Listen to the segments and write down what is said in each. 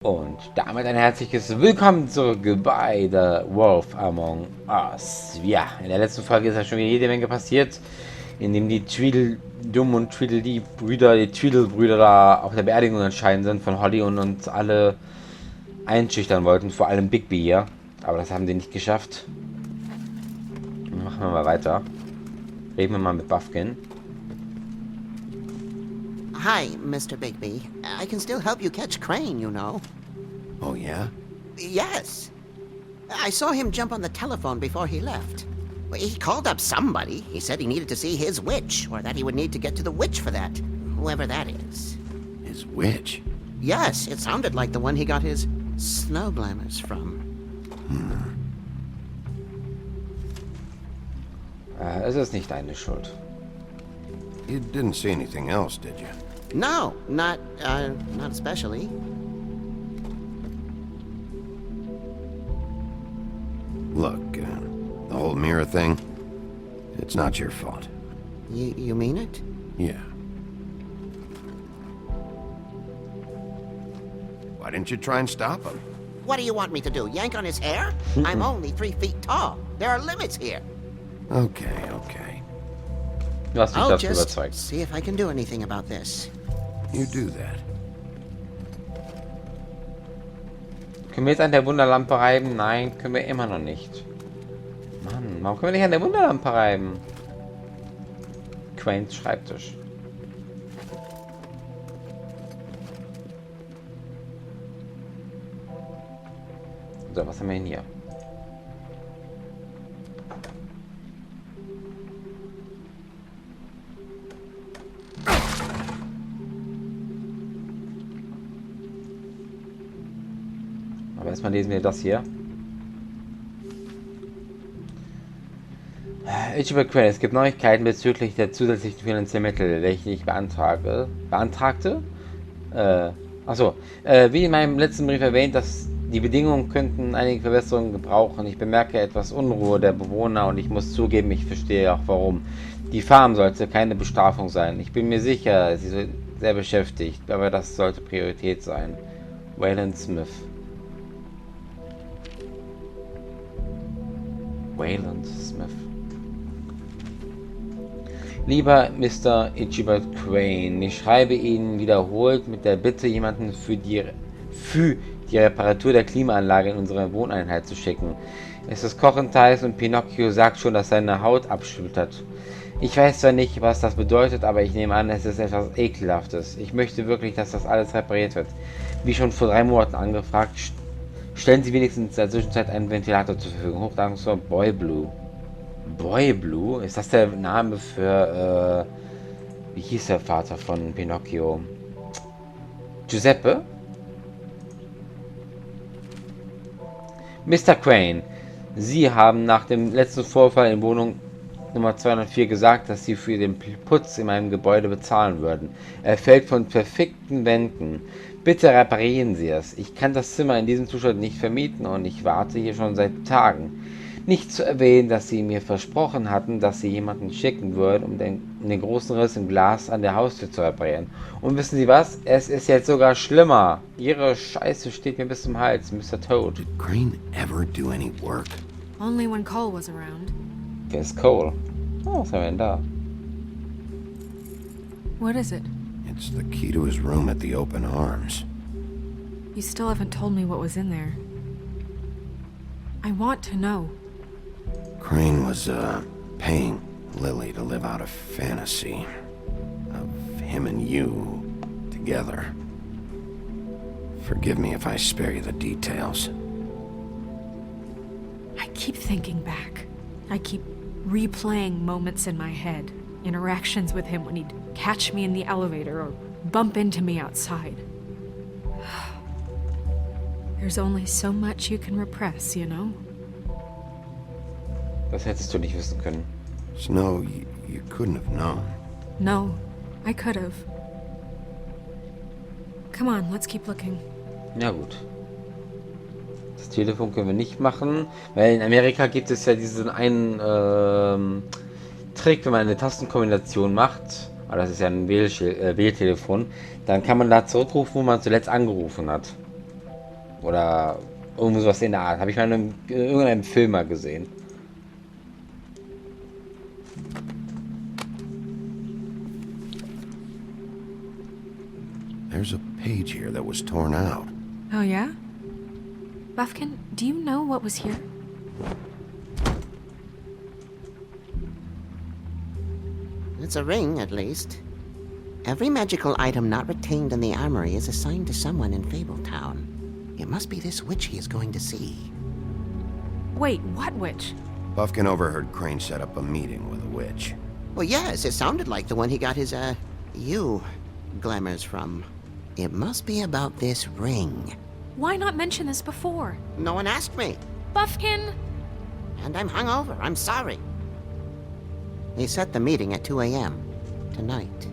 Und damit ein herzliches Willkommen zurück bei The Wolf Among Us. Ja, in der letzten Folge ist ja schon wieder jede Menge passiert, indem die Tweedledum und Tweedledee-Brüder, die Tweedle-Brüder da auf der Beerdigung entscheiden sind von Holly und uns alle einschüchtern wollten, vor allem Bigby hier. Aber das haben die nicht geschafft. Machen wir mal weiter. Reden wir mal mit Buffkin. Hi, Mr. Bigby. I can still help you catch Crane, you know. Oh, yeah? Yes. I saw him jump on the telephone before he left. He called up somebody. He said he needed to see his witch, or that he would need to get to the witch for that. Whoever that is. His witch? Yes, it sounded like the one he got his snow glamours from. Es ist nicht deine Schuld. You didn't see anything else, did you? No, not especially. Look, the whole mirror thing, it's not your fault. You mean it? Yeah. Why didn't you try and stop him? What do you want me to do, yank on his hair? I'm only 3 feet tall. There are limits here. Okay. Du hast mich I'll dazu just überzeugt. see if I can do anything about this. You do that. Können wir jetzt an der Wunderlampe reiben? Nein, können wir immer noch nicht. Mann, warum können wir nicht an der Wunderlampe reiben? Cranes Schreibtisch. So, was haben wir denn hier? Aber erstmal lesen wir das hier. Ich über Crane. Es gibt Neuigkeiten bezüglich der zusätzlichen finanziellen Mittel, welche ich beantragte. Wie in meinem letzten Brief erwähnt, dass die Bedingungen könnten einige Verbesserungen gebrauchen. Ich bemerke etwas Unruhe der Bewohner und ich muss zugeben, ich verstehe auch warum. Die Farm sollte keine Bestrafung sein. Ich bin mir sicher, sie sind sehr beschäftigt, aber das sollte Priorität sein. Wayland Smith. Wayland Smith. Lieber Mr. Ichibert Crane, ich schreibe Ihnen wiederholt mit der Bitte, jemanden für die Reparatur der Klimaanlage in unsere Wohneinheit zu schicken. Es ist kochend heiß und Pinocchio sagt schon, dass seine Haut abschüttert. Ich weiß zwar nicht, was das bedeutet, aber ich nehme an, es ist etwas Ekelhaftes. Ich möchte wirklich, dass das alles repariert wird. Wie schon vor 3 Monaten angefragt, stellen Sie wenigstens in der Zwischenzeit einen Ventilator zur Verfügung. Hochdankbar Boy Blue. Boy Blue? Ist das der Name für, wie hieß der Vater von Pinocchio? Giuseppe? Mr. Crane, Sie haben nach dem letzten Vorfall in Wohnung Nummer 204 gesagt, dass Sie für den Putz in meinem Gebäude bezahlen würden. Er fällt von perfekten Wänden. Bitte reparieren Sie es. Ich kann das Zimmer in diesem Zustand nicht vermieten und ich warte hier schon seit Tagen. Nicht zu erwähnen, dass Sie mir versprochen hatten, dass Sie jemanden schicken würden, um den großen Riss im Glas an der Haustür zu reparieren. Und wissen Sie was? Es ist jetzt sogar schlimmer. Ihre Scheiße steht mir bis zum Hals, Mr. Toad. Did Crane ever do any work? Only when Cole was around. Wer ist Cole? Oh, was haben wir denn da? What is it? It's the key to his room at the Open Arms. You still haven't told me what was in there. I want to know. Crane was, paying Lily to live out a fantasy of him and you together. Forgive me if I spare you the details. I keep thinking back. I keep replaying moments in my head. Interactions with him when he'd catch me in the elevator or bump into me outside. There's only so much you can repress, you know? Das hättest du nicht wissen können. Snow, you couldn't have known. No, I could have. Come on, let's keep looking. Ja gut. Das Telefon können wir nicht machen, weil in Amerika gibt es ja diesen einen Trick, wenn man eine Tastenkombination macht, aber das ist ja ein Wähltelefon, dann kann man da zurückrufen, wo man zuletzt angerufen hat. Oder irgendwo sowas in der Art. Habe ich mal in irgendeinem Film mal gesehen. There's a page here that was torn out. Oh, yeah? Buffkin, do you know what was here? It's a ring, at least. Every magical item not retained in the armory is assigned to someone in Fabletown. It must be this witch he is going to see. Wait, what witch? Buffkin overheard Crane set up a meeting with a witch. Well, yes, it sounded like the one he got his, glamours from. It must be about this ring. Why not mention this before? No one asked me. Buffkin! And I'm hungover. I'm sorry. He set the meeting at 2 a.m. tonight.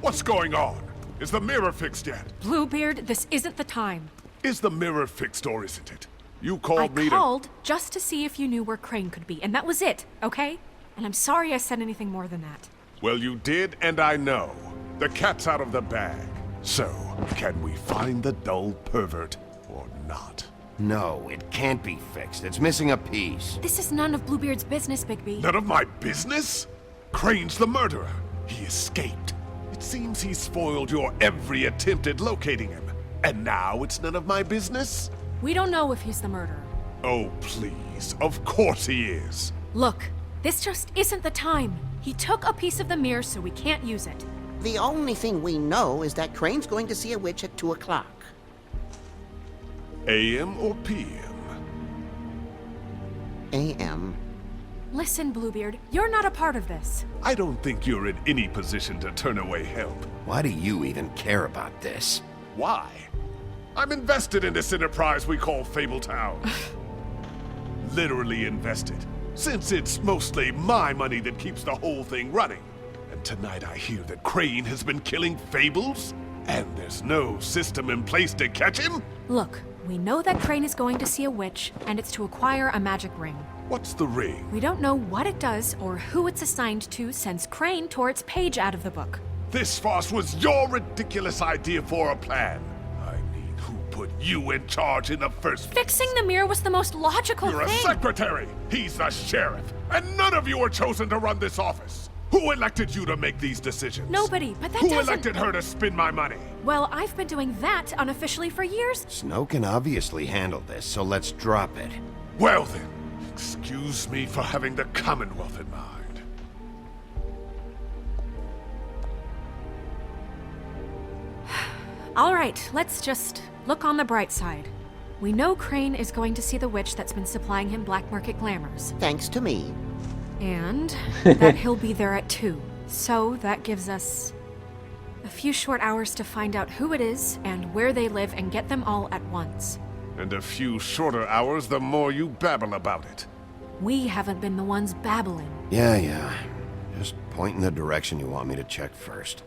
What's going on? Is the mirror fixed yet? Bluebeard, this isn't the time. Is the mirror fixed or isn't it? You I called me to... called just to see if you knew where Crane could be, and that was it, okay? And I'm sorry I said anything more than that. Well, you did, and I know. The cat's out of the bag. So, can we find the dull pervert or not? No, it can't be fixed. It's missing a piece. This is none of Bluebeard's business, Bigby. None of my business? Crane's the murderer. He escaped. It seems he spoiled your every attempt at locating him. And now it's none of my business? We don't know if he's the murderer. Oh, please. Of course he is. Look, this just isn't the time. He took a piece of the mirror, so we can't use it. The only thing we know is that Crane's going to see a witch at 2 o'clock. AM or PM? A.M. Listen, Bluebeard, you're not a part of this. I don't think you're in any position to turn away help. Why do you even care about this? Why? I'm invested in this enterprise we call Fabletown. Literally invested, since it's mostly my money that keeps the whole thing running. And tonight I hear that Crane has been killing fables, and there's no system in place to catch him? Look, we know that Crane is going to see a witch, and it's to acquire a magic ring. What's the ring? We don't know what it does or who it's assigned to since Crane tore its page out of the book. This farce was your ridiculous idea for a plan. I mean, who put you in charge in the first place? Fixing the mirror was the most logical You're a thing. secretary! He's the sheriff! And none of you were chosen to run this office! Who elected you to make these decisions? Nobody, but that Who doesn't... elected her to spend my money? Well, I've been doing that unofficially for years. Snow can obviously handle this, so let's drop it. Well then, excuse me for having the Commonwealth in mind. All right, let's just look on the bright side. We know Crane is going to see the witch that's been supplying him black market glamours. Thanks to me. And that he'll be there at 2. So that gives us a few short hours to find out who it is and where they live and get them all at once. And a few shorter hours the more you babble about it. We haven't been the ones babbling. Yeah. Just point in the direction you want me to check first.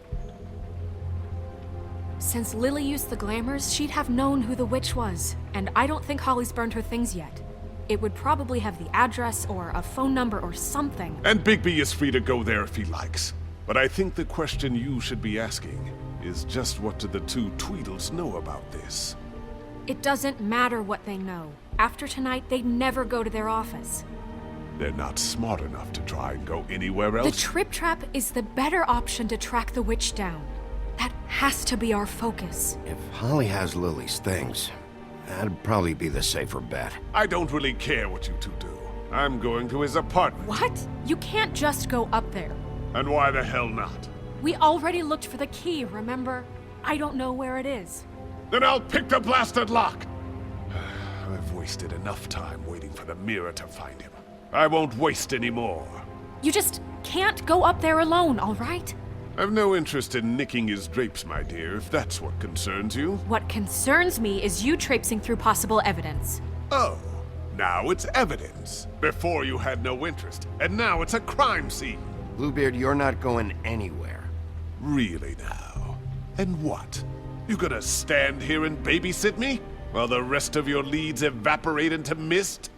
Since Lily used the glamours, she'd have known who the witch was. And I don't think Holly's burned her things yet. It would probably have the address or a phone number or something. And Bigby is free to go there if he likes. But I think the question you should be asking is just what do the two Tweedles know about this? It doesn't matter what they know. After tonight, they'd never go to their office. They're not smart enough to try and go anywhere The else. Trip Trap is the better option to track the witch down. That has to be our focus. If Holly has Lily's things, that'd probably be the safer bet. I don't really care what you two do. I'm going to his apartment. What? You can't just go up there. And why the hell not? We already looked for the key, remember? I don't know where it is. Then I'll pick the blasted lock! I've wasted enough time waiting for the mirror to find him. I won't waste any more. You just can't go up there alone, all right? I've no interest in nicking his drapes, my dear, if that's what concerns you. What concerns me is you traipsing through possible evidence. Oh, now it's evidence. Before you had no interest, and now it's a crime scene. Bluebeard, you're not going anywhere. Really now? And what? You gonna stand here and babysit me? While the rest of your leads evaporate into mist?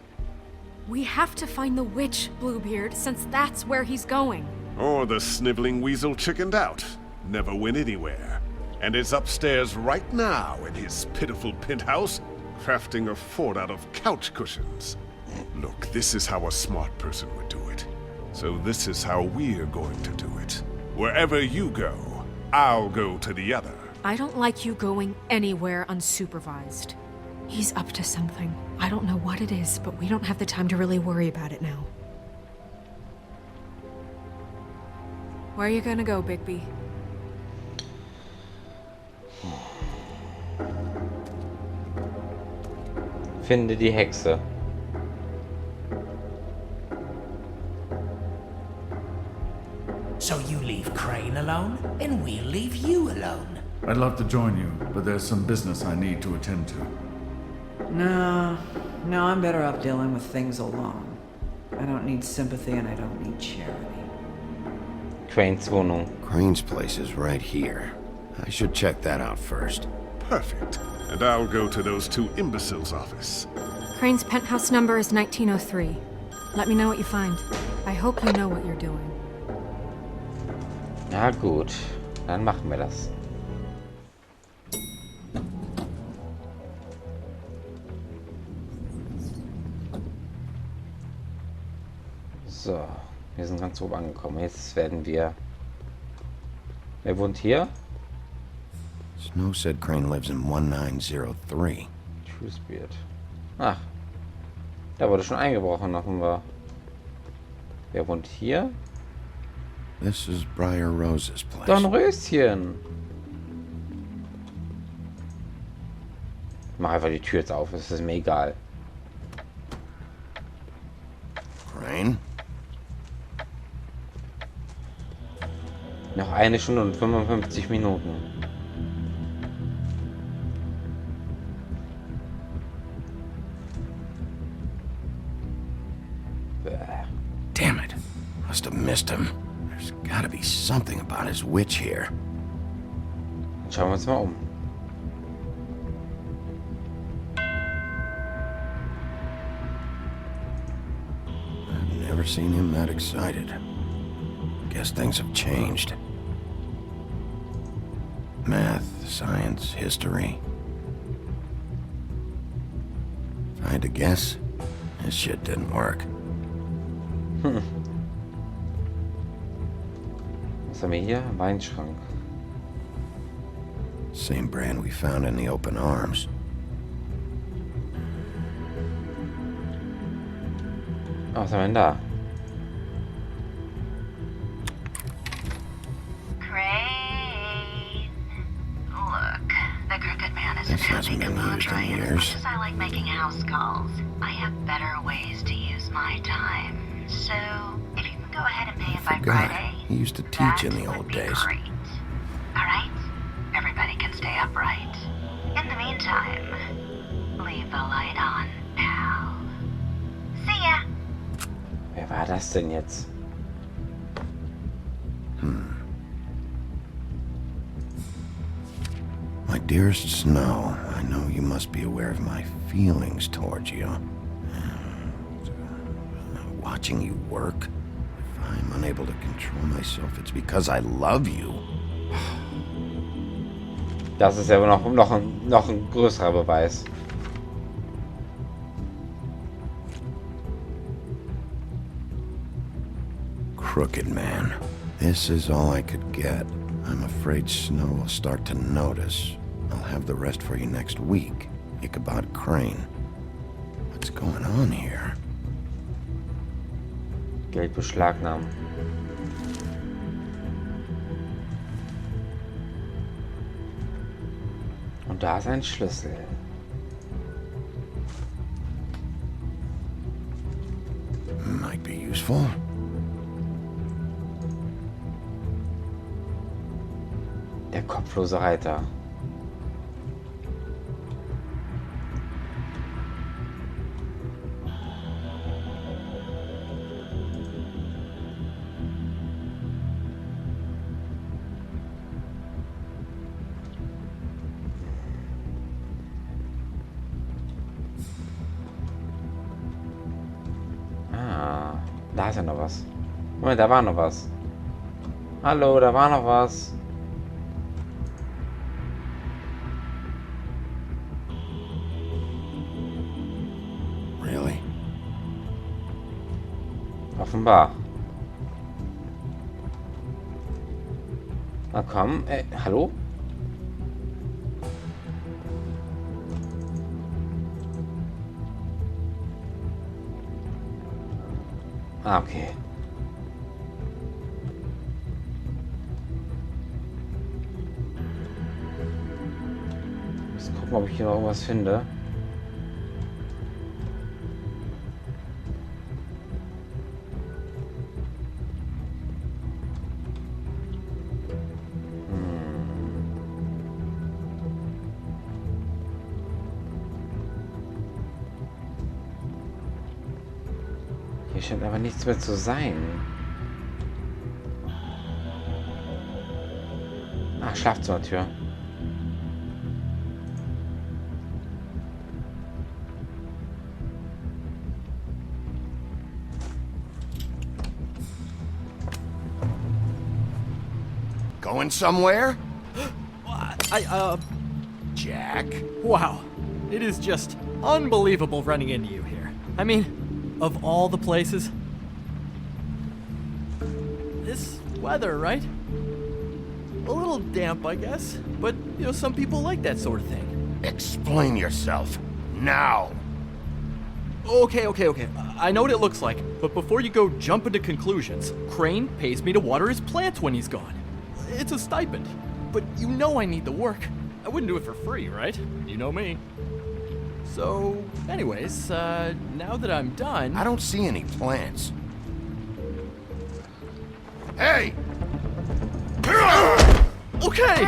We have to find the witch, Bluebeard, since that's where he's going. Or the sniveling weasel chickened out. Never went anywhere. and is upstairs right now in his pitiful penthouse, crafting a fort out of couch cushions. Look, this is how a smart person would do it. So this is how we're going to do it. Wherever you go, I'll go to the other. I don't like you going anywhere unsupervised. He's up to something. I don't know what it is, but we don't have the time to really worry about it now. Where are you gonna go, Bigby? Finde die Hexe. So you leave Crane alone, and we'll leave you alone. I'd love to join you, but there's some business I need to attend to. No, I'm better off dealing with things alone. I don't need sympathy and I don't need charity. Cranes Wohnung. Crane's place is right here. I should check that out first. Perfect. And I'll go to those two imbeciles' office. Crane's penthouse number is 1903. Let me know what you find. I hope you know what you're doing. Na gut, dann machen wir das. So, wir sind ganz oben angekommen. Jetzt werden wir... Wer wohnt hier? Snow said Crane lives in 1903. Spiel. Ach, da wurde schon eingebrochen, offenbar. Wer wohnt hier? This is Briar Rose's place. Dornröschen. Ich mach einfach die Tür jetzt auf, es ist mir egal. Crane? Noch 1 Stunde und 55 Minuten. Damn it. Must have missed him. There's gotta be something about his witch here. Schauen wir uns mal um. I've never seen him that excited. Guess things have changed. Math, science, history. If I had to guess, this shit didn't work. Was haben wir hier? Weinschrank. Same brand we found in the open arms. Oh, was haben wir denn da? Crane. Look, the crooked man isn't This hasn't having a been mood used in right. As years. much as I like making house calls, I have better ways to use my time. So, if you can go ahead and pay him by Forgot. Friday, He used to teach that in the would old be days. Great. All right? Everybody can stay upright. In the meantime, leave the light on, pal. See ya. Wer war das denn jetzt? My dearest Snow, I know you must be aware of my feelings towards you. Watching you work, if I'm unable to control myself, it's because I love you. Das ist ja noch ein größerer Beweis. Crooked man. This is all I could get. I'm afraid Snow will start to notice. I'll have the rest for you next week. Ichabod Crane. What's going on here? Geld beschlagnahmen. Und da ist ein Schlüssel. Might be useful. Der kopflose Reiter. Ah, da ist ja noch was. Moment, da war noch was. Hallo, da war noch was. Offenbar. Na komm, hallo? Ah, okay. Jetzt gucken, ob ich hier noch irgendwas finde. Hier scheint aber nichts mehr zu sein. Ah, Schlafzimmertür. Going somewhere? Jack? Wow. It is just unbelievable running into you here. I mean, of all the places. This weather, right? A little damp, I guess. But, you know, some people like that sort of thing. Explain yourself. Now. Okay. I know what it looks like, but before you go jumping to conclusions, Crane pays me to water his plants when he's gone. It's a stipend. But you know I need the work. I wouldn't do it for free, right? You know me. So, anyways, now that I'm done... I don't see any plants. Hey! Okay!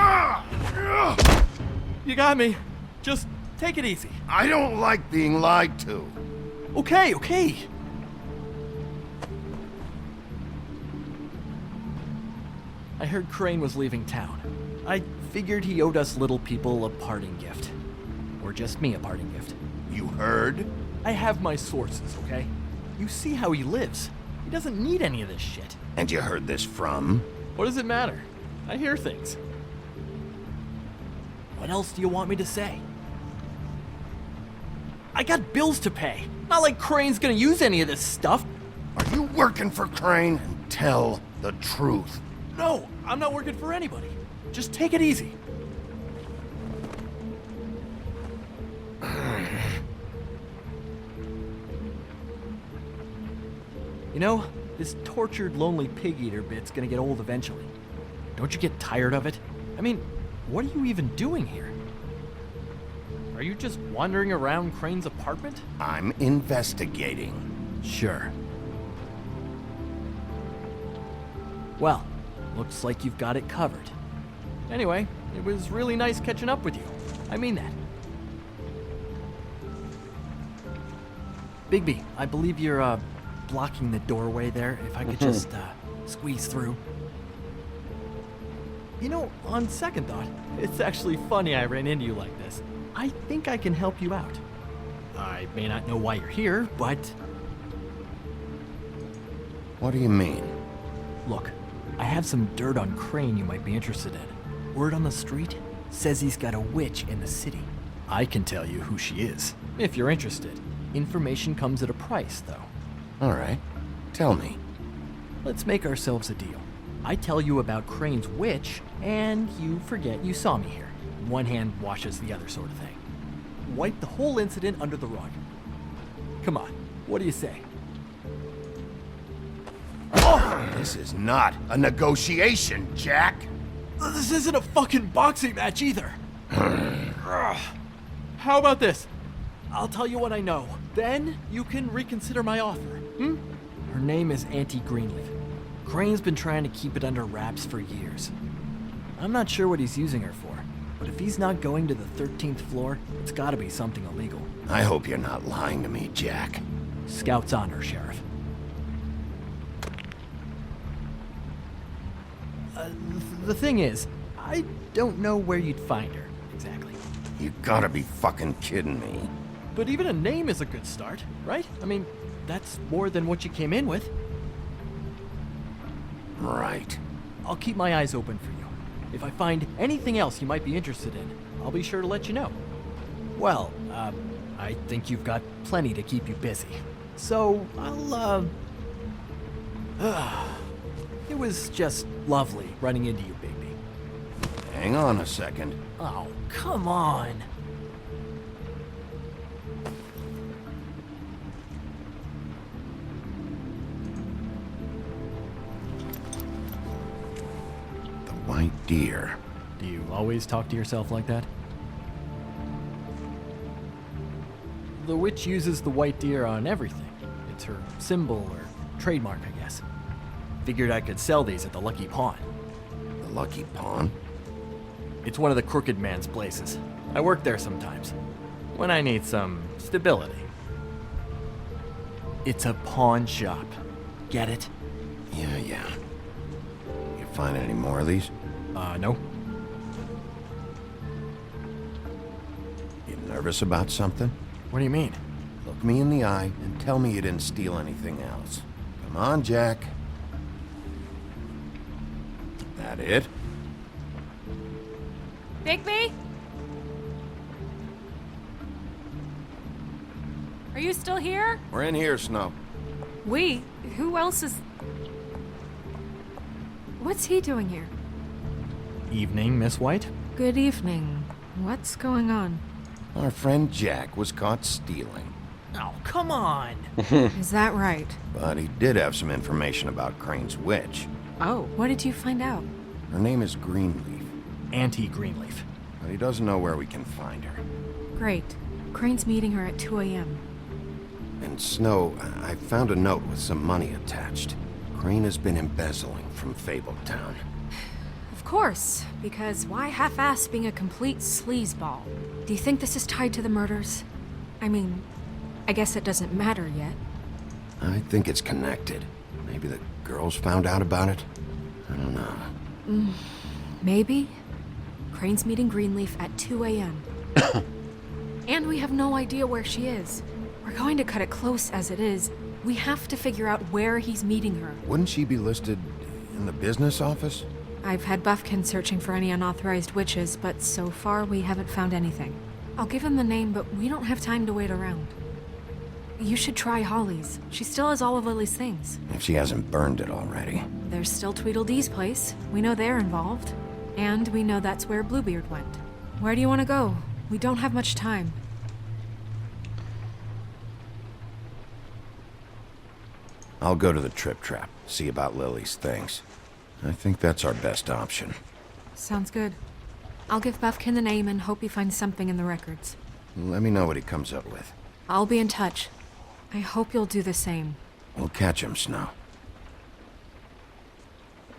You got me. Just take it easy. I don't like being lied to. Okay. I heard Crane was leaving town. I figured he owed us little people a parting gift. Or just me a parting gift. You heard? I have my sources, okay? You see how he lives. He doesn't need any of this shit. And you heard this from? What does it matter? I hear things. What else do you want me to say? I got bills to pay. Not like Crane's gonna use any of this stuff. Are you working for Crane? And tell the truth. No, I'm not working for anybody. Just take it easy. You know, this tortured, lonely pig-eater bit's gonna get old eventually. Don't you get tired of it? I mean, what are you even doing here? Are you just wandering around Crane's apartment? I'm investigating. Sure. Well, looks like you've got it covered. Anyway, it was really nice catching up with you. I mean that. Bigby, I believe you're, blocking the doorway there. If I could just, squeeze through. You know, on second thought, it's actually funny I ran into you like this. I think I can help you out. I may not know why you're here, but... What do you mean? Look, I have some dirt on Crane you might be interested in. Word on the street says he's got a witch in the city. I can tell you who she is, if you're interested. Information comes at a price, though. All right. Tell me. Let's make ourselves a deal. I tell you about Crane's witch, and you forget you saw me here. One hand washes the other sort of thing. Wipe the whole incident under the rug. Come on, what do you say? This is not a negotiation, Jack. This isn't a fucking boxing match either. How about this? I'll tell you what I know. Then you can reconsider my offer. Her name is Auntie Greenleaf. Crane's been trying to keep it under wraps for years. I'm not sure what he's using her for, but if he's not going to the 13th floor, it's gotta be something illegal. I hope you're not lying to me, Jack. Scout's honor, Sheriff. The thing is, I don't know where you'd find her, exactly. You gotta be fucking kidding me. But even a name is a good start, right? I mean, that's more than what you came in with. Right. I'll keep my eyes open for you. If I find anything else you might be interested in, I'll be sure to let you know. Well, I think you've got plenty to keep you busy. So, It was just lovely running into you, baby. Hang on a second. Oh, come on. The white deer. Do you always talk to yourself like that? The witch uses the white deer on everything. It's her symbol or trademark, I guess. Figured I could sell these at the Lucky Pawn. The Lucky Pawn? It's one of the crooked man's places. I work there sometimes, when I need some stability. It's a pawn shop. Get it? Yeah. You find any more of these? No. You nervous about something? What do you mean? Look me in the eye and tell me you didn't steal anything else. Come on, Jack. That it? Bigby? Are you still here? We're in here, Snow. We? Who else is... What's he doing here? Evening, Miss White? Good evening. What's going on? Our friend Jack was caught stealing, Oh, come on. Is that right? but he did have some information about Crane's witch. Oh, what did you find out? Her name is Greenleaf, Auntie Greenleaf. but he doesn't know where we can find her. Great. Crane's meeting her at 2 a.m. And Snow, I found a note with some money attached. Crane has been embezzling from Fabletown. Of course, because why half-ass being a complete sleazeball? Do you think this is tied to the murders? I mean, I guess it doesn't matter yet. I think it's connected. Maybe the girls found out about it? I don't know. Maybe? Crane's meeting Greenleaf at 2 a.m. And we have no idea where she is. We're going to cut it close as it is. We have to figure out where he's meeting her. Wouldn't she be listed in the business office? I've had Buffkin searching for any unauthorized witches, but so far we haven't found anything. I'll give him the name, but we don't have time to wait around. You should try Holly's. She still has all of Lily's things. If she hasn't burned it already. There's still Tweedledee's place. We know they're involved. And we know that's where Bluebeard went. Where do you want to go? We don't have much time. I'll go to the Trip Trap, see about Lily's things. I think that's our best option. Sounds good. I'll give Buffkin the name and hope he finds something in the records. Let me know what he comes up with. I'll be in touch. I hope you'll do the same. We'll catch him, Snow.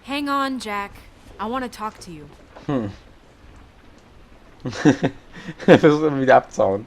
Hang on, Jack. I want to talk to you. Versucht immer wieder abzuhauen.